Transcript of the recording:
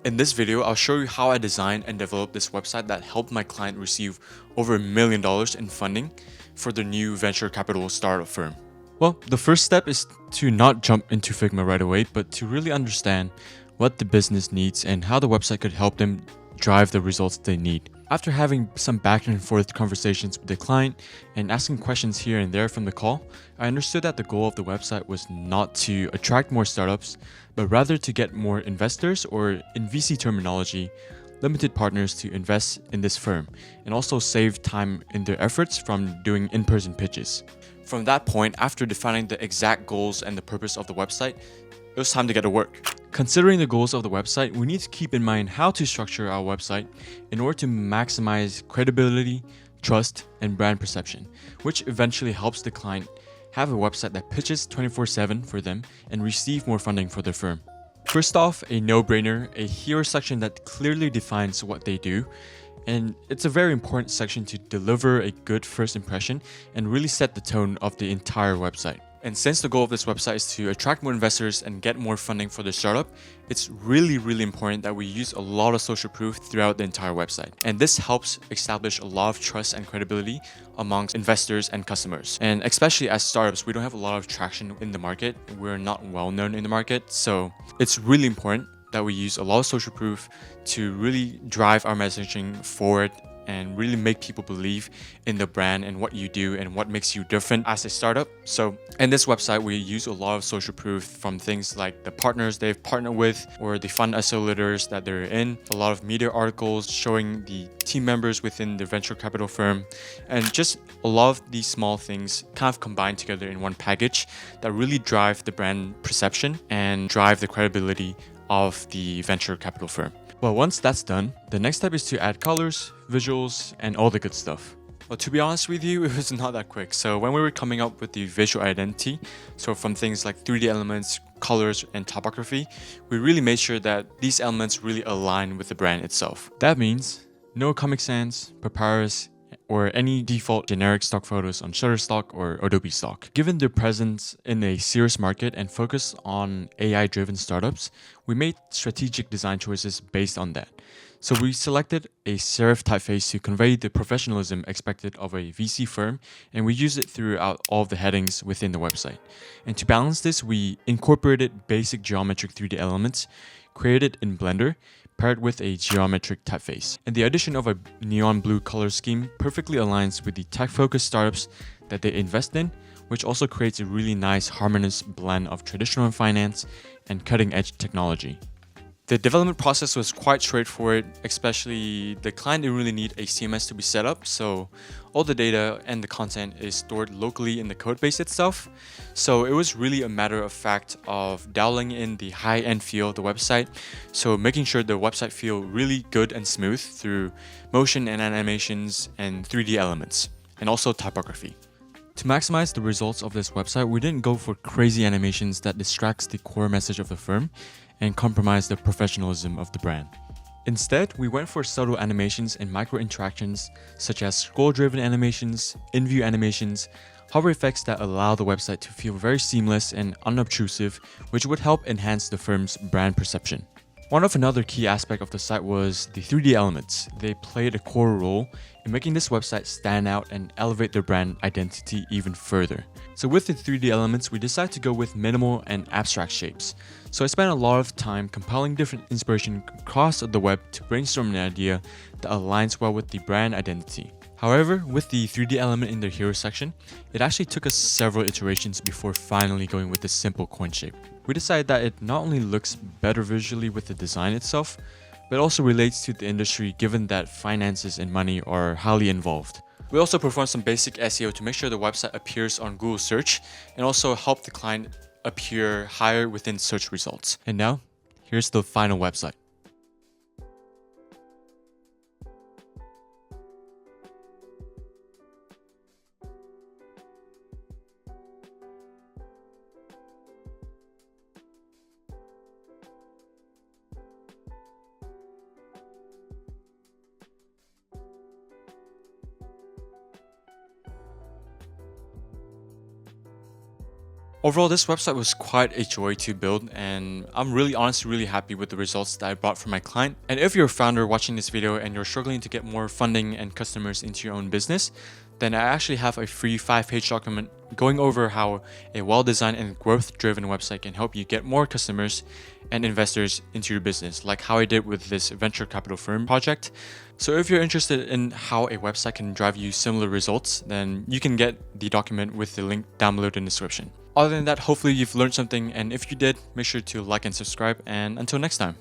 In this video, I'll show you how I designed and developed this website that helped my client receive over $1 million in funding for their new venture capital startup firm. Well, the first step is to not jump into Figma right away, but to really understand what the business needs and how the website could help them drive the results they need. After having some back and forth conversations with the client and asking questions here and there from the call, I understood that the goal of the website was not to attract more startups, but rather to get more investors, or in VC terminology, limited partners, to invest in this firm and also save time in their efforts from doing in-person pitches. From that point, after defining the exact goals and the purpose of the website, it was time to get to work. Considering the goals of the website, we need to keep in mind how to structure our website in order to maximize credibility, trust, and brand perception, which eventually helps the client have a website that pitches 24/7 for them and receive more funding for their firm. First off, a no-brainer, a hero section that clearly defines what they do. And it's a very important section to deliver a good first impression and really set the tone of the entire website. And since the goal of this website is to attract more investors and get more funding for their startup, it's really important that we use a lot of social proof throughout the entire website. And this helps establish a lot of trust and credibility amongst investors and customers. And especially as startups, we don't have a lot of traction in the market. We're not well known in the market. So it's really important that we use a lot of social proof to really drive our messaging forward and really make people believe in the brand and what you do and what makes you different as a startup. So in this website, we use a lot of social proof from things like the partners they've partnered with or the fund accelerators that they're in, a lot of media articles showing the team members within the venture capital firm, and just a lot of these small things kind of combined together in one package that really drive the brand perception and drive the credibility of the venture capital firm. Well, once that's done, the next step is to add colors, visuals, and all the good stuff. Well, to be honest with you, it was not that quick. So when we were coming up with the visual identity, so from things like 3D elements, colors, and typography, we really made sure that these elements really align with the brand itself. That means no Comic Sans, Papyrus, or any default generic stock photos on Shutterstock or Adobe Stock. Given their presence in a serious market and focus on AI-driven startups, we made strategic design choices based on that. So we selected a serif typeface to convey the professionalism expected of a VC firm, and we used it throughout all of the headings within the website. And to balance this, we incorporated basic geometric 3D elements created in Blender, paired with a geometric typeface. And the addition of a neon blue color scheme perfectly aligns with the tech-focused startups that they invest in, which also creates a really nice harmonious blend of traditional finance and cutting-edge technology. The development process was quite straightforward, especially the client didn't really need a CMS to be set up, so all the data and the content is stored locally in the codebase itself. So it was really a matter of fact of dialing in the high-end feel of the website, so making sure the website feel really good and smooth through motion and animations and 3D elements, and also typography. To maximize the results of this website, we didn't go for crazy animations that distracts the core message of the firm and compromise the professionalism of the brand. Instead, we went for subtle animations and micro interactions such as scroll-driven animations, in-view animations, hover effects that allow the website to feel very seamless and unobtrusive, which would help enhance the firm's brand perception. One of another key aspect of the site was the 3D elements. They played a core role in making this website stand out and elevate their brand identity even further. So with the 3D elements, we decided to go with minimal and abstract shapes. So I spent a lot of time compiling different inspiration across the web to brainstorm an idea that aligns well with the brand identity. However, with the 3D element in the hero section, it actually took us several iterations before finally going with the simple coin shape. We decided that it not only looks better visually with the design itself, but also relates to the industry given that finances and money are highly involved. We also performed some basic SEO to make sure the website appears on Google search and also help the client appear higher within search results. And now, here's the final website. Overall, this website was quite a joy to build, and I'm honestly really happy with the results that I brought for my client. And if you're a founder watching this video and you're struggling to get more funding and customers into your own business, then I actually have a free 5-page document going over how a well-designed and growth-driven website can help you get more customers and investors into your business, like how I did with this venture capital firm project. So if you're interested in how a website can drive you similar results, then you can get the document with the link down below in the description. Other than that, hopefully you've learned something, and if you did, make sure to like and subscribe, and until next time.